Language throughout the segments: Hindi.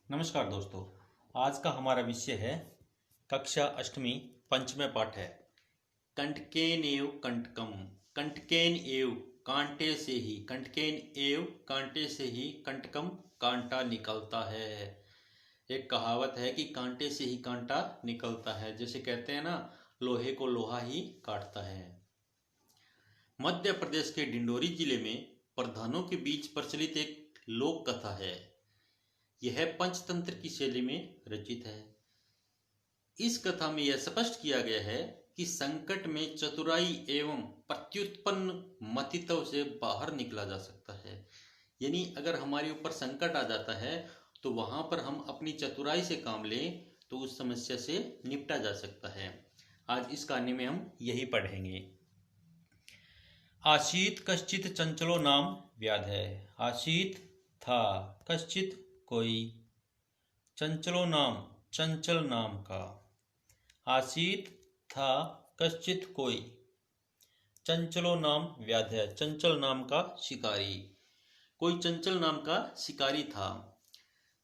नमस्कार दोस्तों। आज का हमारा विषय है कक्षा अष्टमी पंचमें पाठ है कंटकेन एव कंटकम। कंटकेन एव कांटे से ही, कंटकेन एव कांटे से ही कंटकम कांटा निकलता है। एक कहावत है कि कांटे से ही कांटा निकलता है। जैसे कहते हैं ना, लोहे को लोहा ही काटता है। मध्य प्रदेश के डिंडोरी जिले में प्रधानों के बीच प्रचलित एक लोक कथा है। यह पंचतंत्र की शैली में रचित है। इस कथा में यह स्पष्ट किया गया है कि संकट में चतुराई एवं प्रत्युत्पन्न मतित्व से बाहर निकला जा सकता है। यानी अगर हमारे ऊपर संकट आ जाता है तो वहां पर हम अपनी चतुराई से काम लें तो उस समस्या से निपटा जा सकता है। आज इस कहानी में हम यही पढ़ेंगे। आसीत कश्चित चंचलो नाम व्याध है। आसीत था, कश्चित कोई, चंचलो नाम चंचल नाम का। आसीत था कश्चित कोई, चंचलो नाम व्याध है, चंचल नाम का शिकारी। कोई चंचल नाम का शिकारी था।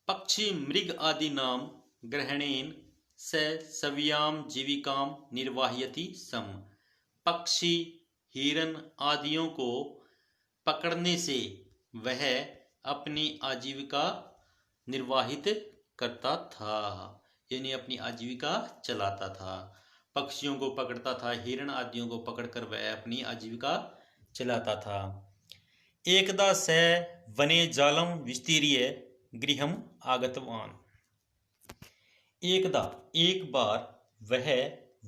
पक्षी मृग आदि नाम ग्रहणेन स सव्याम जीविकाम निर्वाहयति सम। पक्षी हिरन आदियों को पकड़ने से वह अपनी आजीविका निर्वाहित करता था, यानी अपनी आजीविका चलाता था। पक्षियों को पकड़ता था, हिरण आदियों को पकड़कर वह अपनी आजीविका चलाता था। एकदा स वने जालम विस्तीर्य गृहम आगतवान। एकदा एक बार वह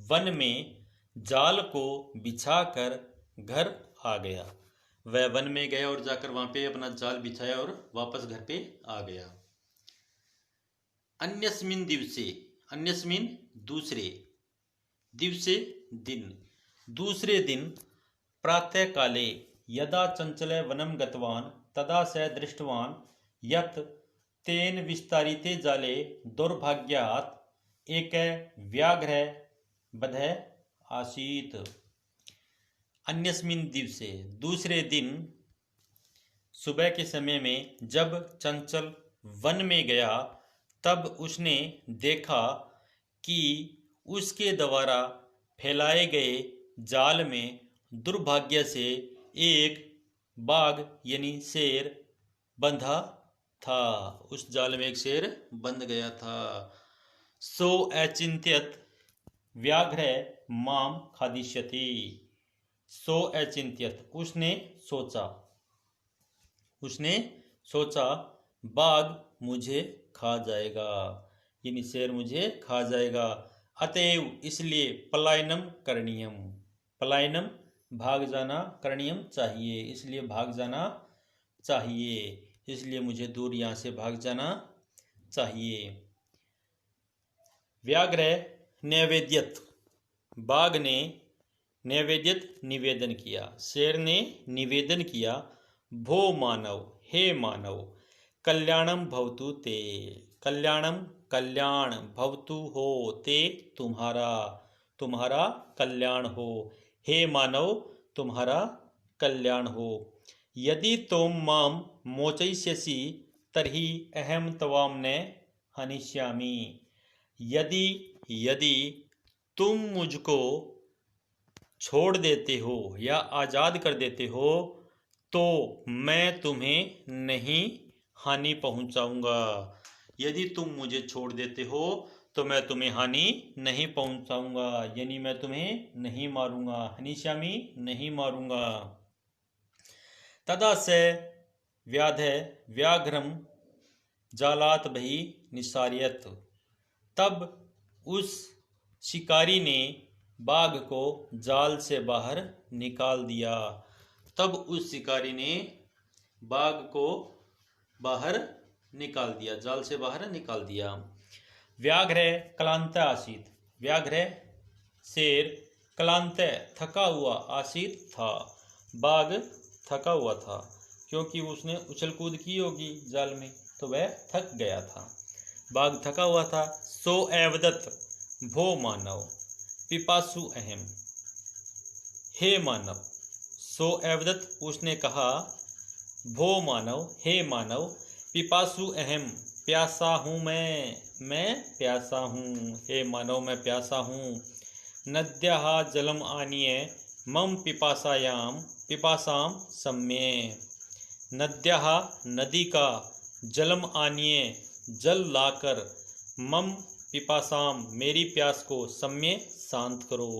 वन में जाल को बिछाकर घर आ गया। वह वन में गया और जाकर वहां पे अपना जाल बिछाया और वापस घर पे आ गया। अन्यस्मिन दिवसे, अन्यस्मिन दूसरे, दिवसे दिन, दूसरे दिन प्रातः काले यदा चंचले वनम गतवान तदा स दृष्टवान यत् तेन विस्तारिते जाले दुर्भाग्यात् एक व्याघ्र बधः आसीत। अन्यस्मिन दिवसे, दूसरे दिन सुबह के समय में जब चंचल वन में गया तब उसने देखा कि उसके द्वारा फैलाए गए जाल में दुर्भाग्य से एक बाघ यानी शेर बंधा था। उस जाल में एक शेर बंध गया था। सो अचिंत्यत व्याघ्र माम खादिष्यति। सो अचिंत्यत, उसने सोचा बाघ मुझे खा जाएगा, यानी शेर मुझे खा जाएगा। अतएव इसलिए पलायनम करणीयम, पलायनम भाग जाना, करणीयम चाहिए, इसलिए भाग जाना चाहिए, इसलिए मुझे दूर यहाँ से भाग जाना चाहिए। व्याघ्र नैवेद्यत, बाघ ने नैवेद्यत निवेदन किया, शेर ने निवेदन किया। भो मानव, हे मानव, कल्याणम भवतु ते, कल्याणम कल्याण, भवतु हो, ते तुम्हारा, तुम्हारा कल्याण हो। हे मानव, तुम्हारा कल्याण हो। यदि तुम माम मोचयिष्यसि तर्हि अहम तवाम न हनिष्यामि। यदि तुम मुझको छोड़ देते हो या आज़ाद कर देते हो तो मैं तुम्हें नहीं हानि पहुंचाऊंगा। यदि तुम मुझे छोड़ देते हो तो मैं तुम्हें हानि नहीं पहुंचाऊंगा, यानी मैं तुम्हें नहीं मारूंगा। हनिष्यामि, नहीं मारूंगा। तदा से व्याधे व्याघ्रम जालात बहि निसार्यत। तब उस शिकारी ने बाघ को जाल से बाहर निकाल दिया। तब उस शिकारी ने बाघ को बाहर निकाल दिया, जाल से बाहर निकाल दिया। व्याघ्र क्लांत आसीत, व्याघ्र शेर क्लांत थका हुआ आसीत था, बाघ थका हुआ था, क्योंकि उसने उछल कूद की होगी जाल में तो वह थक गया था। बाघ थका हुआ था। सो एवदत भो मानव पिपासु अहम। हे मानव, सो एवदत, उसने कहा, भो मानव, हे मानव, पिपासु अहम, प्यासा हूँ मैं प्यासा हूँ। हे मानव मैं प्यासा हूँ। नद्यः जलम आनीय मम पिपासां सम्ये। नद्यः नदी का, जलम आनीय जल लाकर, मम पिपासाम मेरी प्यास को, सम्ये शांत करो।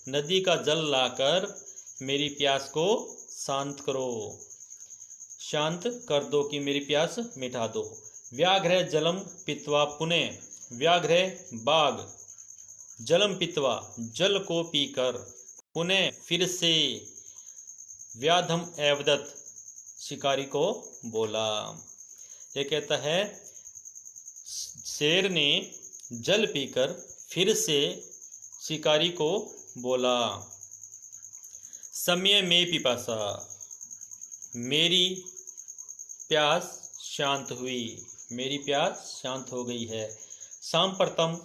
नदी का जल लाकर मेरी प्यास को शांत करो, शांत कर दो कि मेरी प्यास मिटा दो। व्याघ्र जलम पीत्वा पुनः, व्याघ्र बाघ, जलम पीत्वा जल को पीकर, पुनः फिर से, व्याधम एवदत शिकारी को बोला। ये कहता है शेर ने जल पीकर फिर से शिकारी को बोला, समय में पिपासा, मेरी प्यास शांत हुई, मेरी प्यास शांत हो गई है। सांप्रतम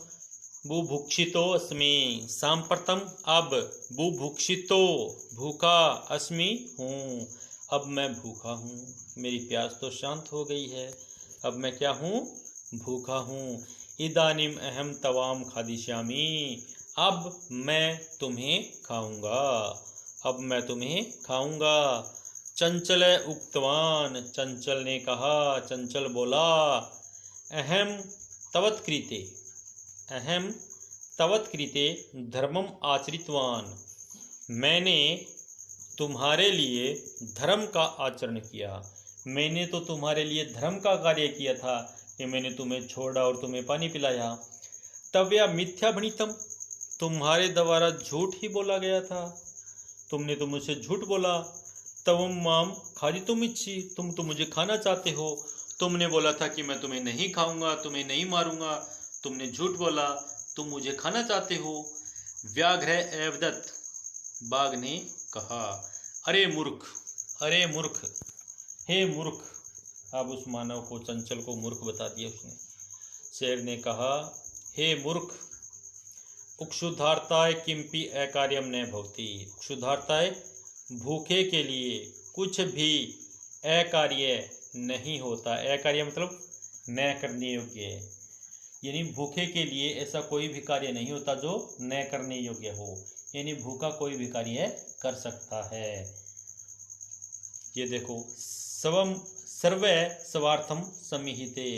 बुभुक्षितो अस्मि, सांप्रतम अब, बुभुक्षितो भूखा, अस्मि हूँ, अब मैं भूखा हूँ। मेरी प्यास तो शांत हो गई है, अब मैं क्या हूँ? भूखा हूँ। इदानीम अहम तवाम खादिष्यामि, अब मैं तुम्हें खाऊंगा, अब मैं तुम्हें खाऊंगा। चंचल उक्तवान, चंचल ने कहा, चंचल बोला, अहम तवत् कृते, अहम तवत् कृते धर्मम आचरितवान, मैंने तुम्हारे लिए धर्म का आचरण किया। मैंने तो तुम्हारे लिए धर्म का कार्य किया था कि मैंने तुम्हें छोड़ा और तुम्हें पानी पिलाया। तव्या मिथ्या भणितम, तुम्हारे द्वारा झूठ ही बोला गया था, तुमने तो मुझसे झूठ बोला। तवम माम खादितुम इच्छी, तुम तो मुझे खाना चाहते हो। तुमने बोला था कि मैं तुम्हें नहीं खाऊंगा, तुम्हें नहीं मारूंगा, तुमने झूठ बोला, तुम मुझे खाना चाहते हो। व्याघ्र एवदत्त, बाघ ने कहा, अरे मूर्ख, अरे मूर्ख, हे मूर्ख। अब उस मानव को, चंचल को मूर्ख बता दिया उसने। शेर ने कहा, हे मूर्ख, उक्षुधार्ताय किंपि अकार्यम न भवति, उक्षुधार्ताय भूखे के लिए कुछ भी अकार्य नहीं होता। अकार्य मतलब न करने योग्य, यानी भूखे के लिए ऐसा कोई भी कार्य नहीं होता जो न करने योग्य हो, यानी भूखा कोई भी कार्य कर सकता है। ये देखो, सर्वे स्वार्थम समिहिते,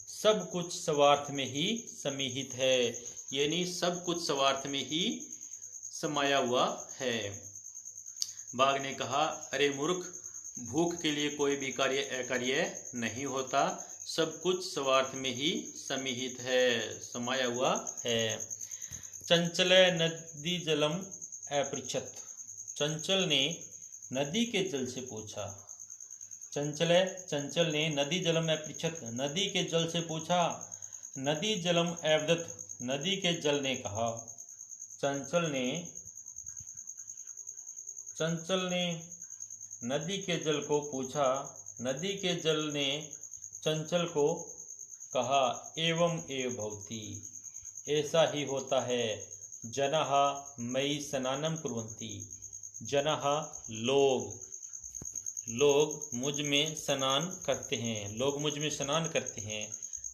सब कुछ स्वार्थ में ही समिहित है, यानी सब कुछ स्वार्थ में ही समाया हुआ है। बाघ ने कहा, अरे मूर्ख, भूख के लिए कोई भी कार्य अकार्य नहीं होता, सब कुछ स्वार्थ में ही समिहित है, समाया हुआ है। चंचल नदी जलम अपृच्छत, चंचल ने नदी के जल से पूछा। चंचल ने नदी जलम अपृच्छत, नदी के जल से पूछा। नदी जलम अवदत, नदी के जल ने कहा। चंचल ने नदी के जल को पूछा, नदी के जल ने चंचल को कहा, एवं एव भवति, ऐसा ही होता है। जनः मयि स्नानं कुर्वन्ति, जनः लोग मुझ में स्नान करते हैं, लोग मुझ में स्नान करते हैं।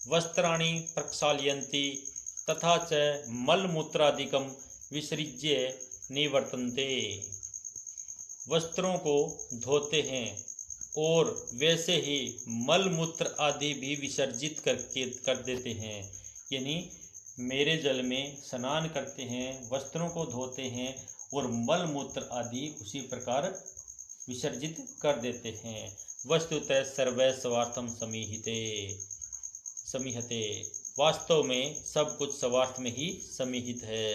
वस्त्राणि प्रक्षाल्यन्ति तथा च मलमूत्रादिकं विसृज्य निवर्तन्ते, वस्त्रों को धोते हैं और वैसे ही मल मूत्र आदि भी विसर्जित कर देते हैं, यानी मेरे जल में स्नान करते हैं, वस्त्रों को धोते हैं और मल मूत्र आदि उसी प्रकार विसर्जित कर देते हैं। वस्तुतः सर्वै स्वार्थम समीहते, वास्तव में सब कुछ स्वार्थ में ही समीहित है।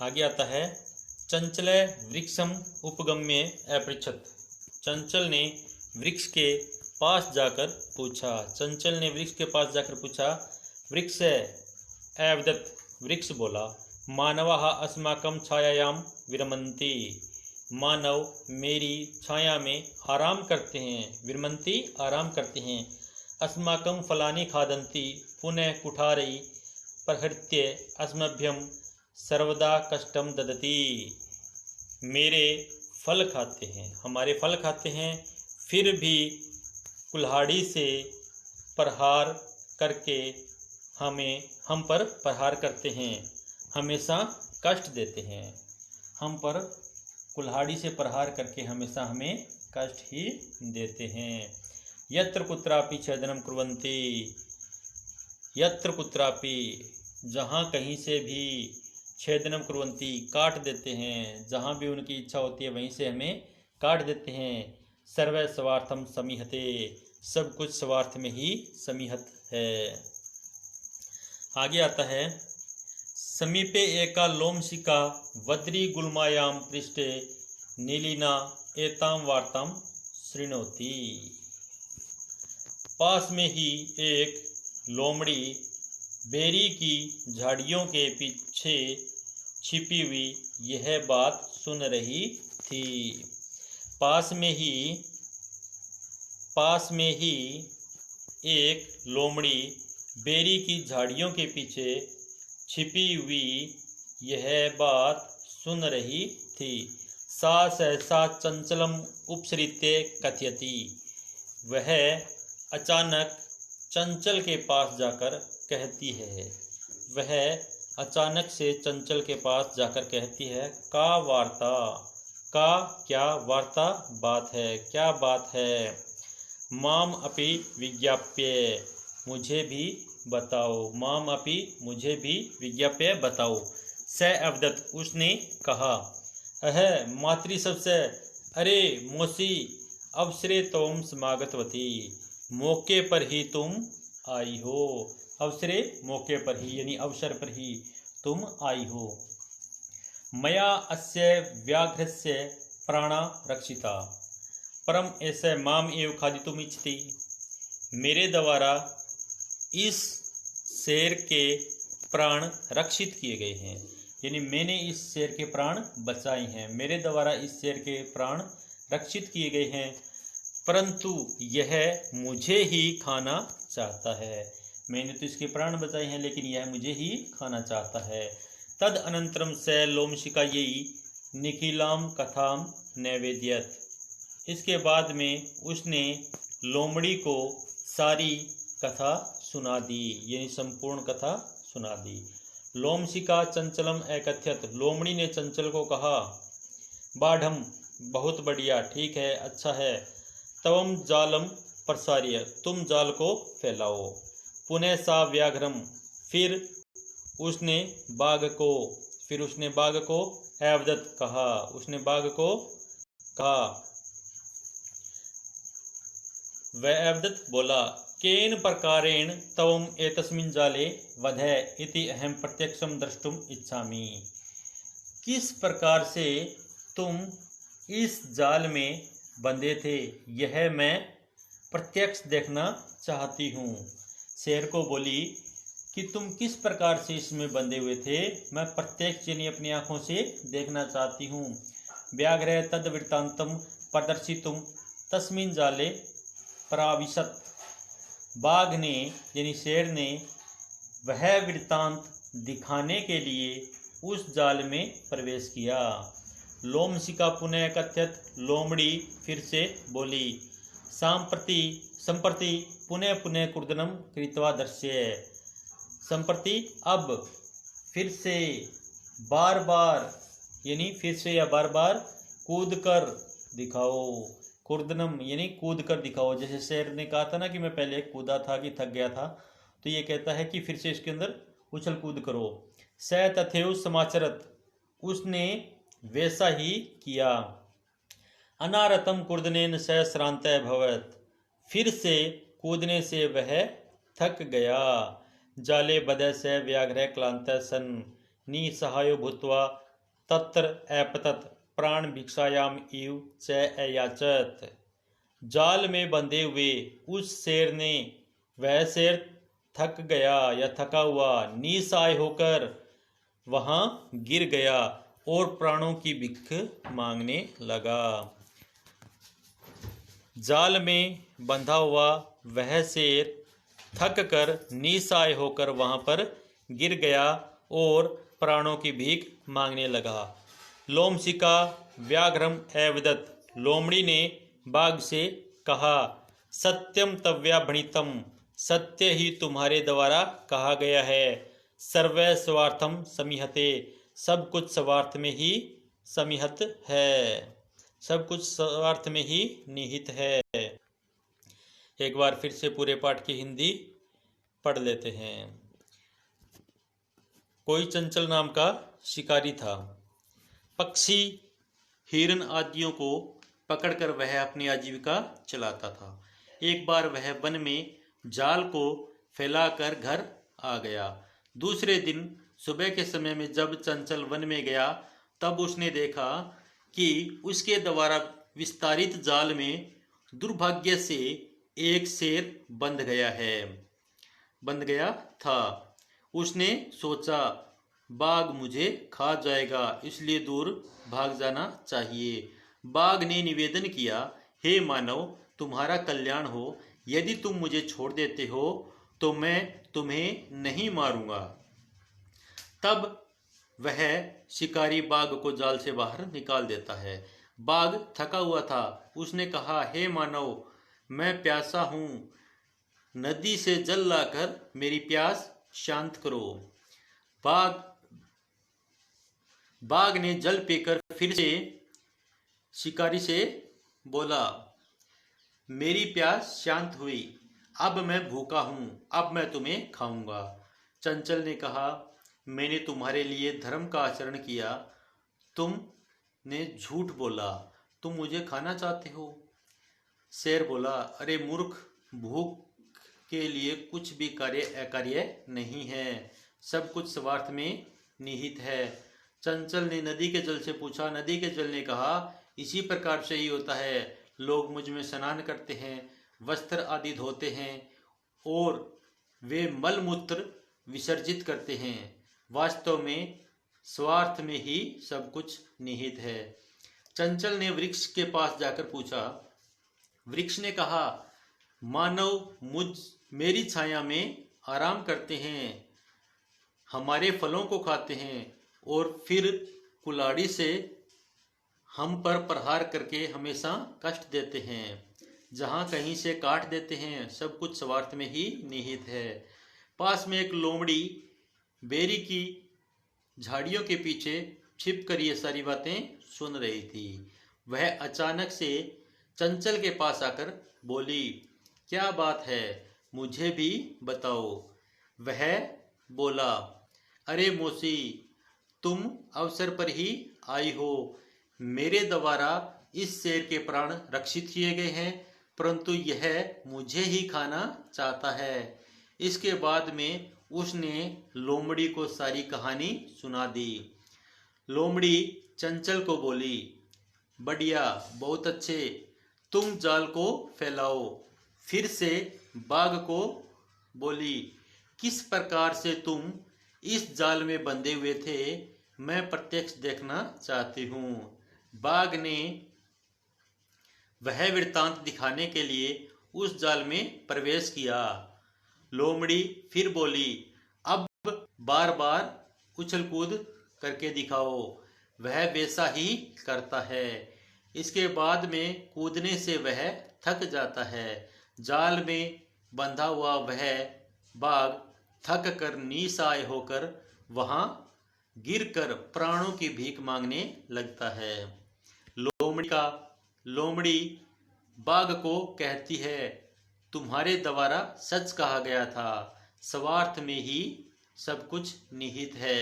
आगे आता है, चंचल वृक्षम उपगम्य अपृच्छत, चंचल ने वृक्ष के पास जाकर पूछा। चंचल ने वृक्ष के पास जाकर पूछा। वृक्ष अवदत्, वृक्ष बोला, मानवाः अस्माकं छायायां विरमन्ति, मानव मेरी छाया में आराम करते हैं, विरमन्ति आराम करते हैं। अस्माकं फलानि खादन्ति पुनः कुठारै प्रहृत्य अस्मभ्यं सर्वदा कष्टम ददति, मेरे फल खाते हैं, हमारे फल खाते हैं, फिर भी कुल्हाड़ी से प्रहार करके हम पर प्रहार करते हैं, हमेशा कष्ट देते हैं। हम पर कुल्हाड़ी से प्रहार करके हमेशा हमें कष्ट ही देते हैं। यत्र कुत्रापि छेदनम कुर्वन्ति, यत्र कुत्रापि जहाँ कहीं से भी, छेदनम कुर्वन्ति काट देते हैं, जहाँ भी उनकी इच्छा होती है वहीं से हमें काट देते हैं। सर्व स्वार्थम समीहते, सब कुछ स्वार्थ में ही समीहत है। आगे आता है, समीपे एका लोमशिका वद्री गुल्मायाम पृष्ठे नीलिना एताम वार्ताम शृणोति। पास में ही एक लोमड़ी बेरी की झाड़ियों के पीछे छिपी हुई यह बात सुन रही थी। पास में ही एक लोमड़ी बेरी की झाड़ियों के पीछे छिपी हुई यह बात सुन रही थी। सा सहसा चंचलम उपसृत्य कथयति, वह अचानक चंचल के पास जाकर कहती है, वह अचानक से चंचल के पास जाकर कहती है, का वार्ता, का क्या वार्ता बात है, क्या बात है। माम अपि विज्ञाप्य, मुझे भी बताओ, माम अपि मुझे भी विज्ञाप्य बताओ। स अवदत, उसने कहा, अह मातृशब्द, अरे मोसी अवसरे तुम समागतवती, मौके पर ही तुम आई हो। अवसरे मौके पर ही यानी अवसर पर ही तुम आई हो। मया अस्य व्याघ्रस्य प्राणा रक्षिता, परम ऐसे माम एव खादितुम इच्छति, मेरे द्वारा इस शेर के प्राण रक्षित किए गए हैं, यानी मैंने इस शेर के प्राण बचाए हैं, मेरे द्वारा इस शेर के प्राण रक्षित किए गए हैं, परंतु यह मुझे ही खाना चाहता है। मैंने तो इसके प्राण बचाए हैं लेकिन यह मुझे ही खाना चाहता है। तद अनंतरम स लोमशिका यही निखिलाम कथाम नैवेद्यत, इसके बाद में उसने लोमड़ी को सारी कथा सुना दी, यानी संपूर्ण कथा सुना दी। लोमशिका चंचलम एकथ्यत, लोमड़ी ने चंचल को कहा, बाढ़म, बहुत बढ़िया, ठीक है, अच्छा है। तवम जालम प्रसार्य, तुम जाल को फैलाओ। पुनः सा व्याघ्रम, फिर उसने बाघ को अवदत कहा, उसने बाघ को कहा, वह अवदत बोला, केन प्रकारेण तवम एतस्मिन् जाले वधे इति अहम प्रत्यक्षम द्रष्टुम इच्छामि, किस प्रकार से तुम इस जाल में बंधे थे यह मैं प्रत्यक्ष देखना चाहती हूँ। शेर को बोली कि तुम किस प्रकार से इसमें बंधे हुए थे, मैं प्रत्यक्ष यानी अपनी आंखों से देखना चाहती हूँ। व्याघ्र तद वृत्तांतम प्रदर्शितुम तस्मिन् जाले प्राविशत, बाघ ने यानी शेर ने वह वृत्तांत दिखाने के लिए उस जाल में प्रवेश किया। लोमशिका पुनः कथ्यत, लोमड़ी फिर से बोली, संप्रति पुनः पुनः कुर्दनम कृत्वा दर्श्य, संप्रति अब फिर से बार बार यानी फिर से या बार बार कूद कर दिखाओ। कुर्दनम यानी कूद कर दिखाओ, जैसे शेर ने कहा था ना कि मैं पहले कूदा था कि थक गया था, तो ये कहता है कि फिर से इसके अंदर उछल कूद करो। स तथेव समाचरत, उसने वैसा ही किया। अनारतम कुर्दनेन स श्रांत भवत, फिर से कूदने से वह थक गया। जाले बदय से व्याघ्र क्लांत सन निसहायो भूत्वा तत्र अपतत प्राण भिक्षायाम इव च अयाचत, जाल में बंधे हुए उस शेर ने, वह शेर थक गया या थका हुआ निसहाय होकर वहां गिर गया और प्राणों की भिख मांगने लगा। जाल में बंधा हुआ वह शेर थक कर निसहाय होकर वहां पर गिर गया और प्राणों की भीख मांगने लगा। लोमशिका व्याघ्रम एवदत, लोमड़ी ने बाघ से कहा, सत्यम तव्या भणितम, सत्य ही तुम्हारे द्वारा कहा गया है। सर्वै स्वार्थम समीहते, सब कुछ स्वार्थ में ही समीहत है, सब कुछ स्वार्थ में ही निहित है। एक बार फिर से पूरे पाठ की हिंदी पढ़ लेते हैं। कोई चंचल नाम का शिकारी था। पक्षी, हिरन आदियों को पकड़कर वह अपनी आजीविका चलाता था। एक बार वह वन में जाल को फैलाकर घर आ गया। दूसरे दिन सुबह के समय में जब चंचल वन में गया, तब उसने देखा कि उसके द्वारा विस्तारित जाल में दुर्भाग्य से एक शेर बंध गया था। उसने सोचा, बाघ मुझे खा जाएगा, इसलिए दूर भाग जाना चाहिए। बाघ ने निवेदन किया, हे मानव, तुम्हारा कल्याण हो, यदि तुम मुझे छोड़ देते हो तो मैं तुम्हें नहीं मारूंगा। तब वह शिकारी बाघ को जाल से बाहर निकाल देता है। बाघ थका हुआ था। उसने कहा, हे मानव, मैं प्यासा हूं, नदी से जल लाकर मेरी प्यास शांत करो। बाघ ने जल पीकर फिर से शिकारी से बोला, मेरी प्यास शांत हुई, अब मैं भूखा हूं, अब मैं तुम्हें खाऊंगा। चंचल ने कहा, मैंने तुम्हारे लिए धर्म का आचरण किया, तुमने झूठ बोला, तुम मुझे खाना चाहते हो। शेर बोला, अरे मूर्ख, भूख के लिए कुछ भी कार्य अकार्य नहीं है, सब कुछ स्वार्थ में निहित है। चंचल ने नदी के जल से पूछा। नदी के जल ने कहा, इसी प्रकार से ही होता है। लोग मुझ में स्नान करते हैं, वस्त्र आदि धोते हैं और वे मल मूत्र विसर्जित करते हैं। वास्तव में स्वार्थ में ही सब कुछ निहित है। चंचल ने वृक्ष के पास जाकर पूछा। वृक्ष ने कहा, मानव मेरी छाया में आराम करते हैं, हमारे फलों को खाते हैं और फिर कुल्हाड़ी से हम पर प्रहार करके हमेशा कष्ट देते हैं। जहाँ कहीं से काट देते हैं, सब कुछ स्वार्थ में ही निहित है। पास में एक लोमड़ी बेरी की झाड़ियों के पीछे छिपकर ये सारी बातें सुन रही थी। वह अचानक से चंचल के पास आकर बोली, क्या बात है, मुझे भी बताओ। वह बोला, अरे मौसी, तुम अवसर पर ही आई हो, मेरे द्वारा इस शेर के प्राण रक्षित किए गए हैं, परंतु यह मुझे ही खाना चाहता है। इसके बाद में उसने लोमड़ी को सारी कहानी सुना दी। लोमड़ी चंचल को बोली, बढ़िया, बहुत अच्छे, तुम जाल को फैलाओ। फिर से बाघ को बोली, किस प्रकार से तुम इस जाल में बंधे हुए थे, मैं प्रत्यक्ष देखना चाहती हूँ। बाघ ने वह वृत्तांत दिखाने के लिए उस जाल में प्रवेश किया। लोमड़ी फिर बोली, अब बार बार उछल कूद करके दिखाओ। वह वैसा ही करता है। इसके बाद में कूदने से वह थक जाता है। जाल में बंधा हुआ वह बाघ थक कर निस्सहाय होकर वहां गिरकर प्राणों की भीख मांगने लगता है। लोमड़ी बाघ को कहती है, तुम्हारे द्वारा सच कहा गया था, स्वार्थ में ही सब कुछ निहित है।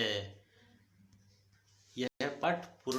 यह पाठ पूर्ण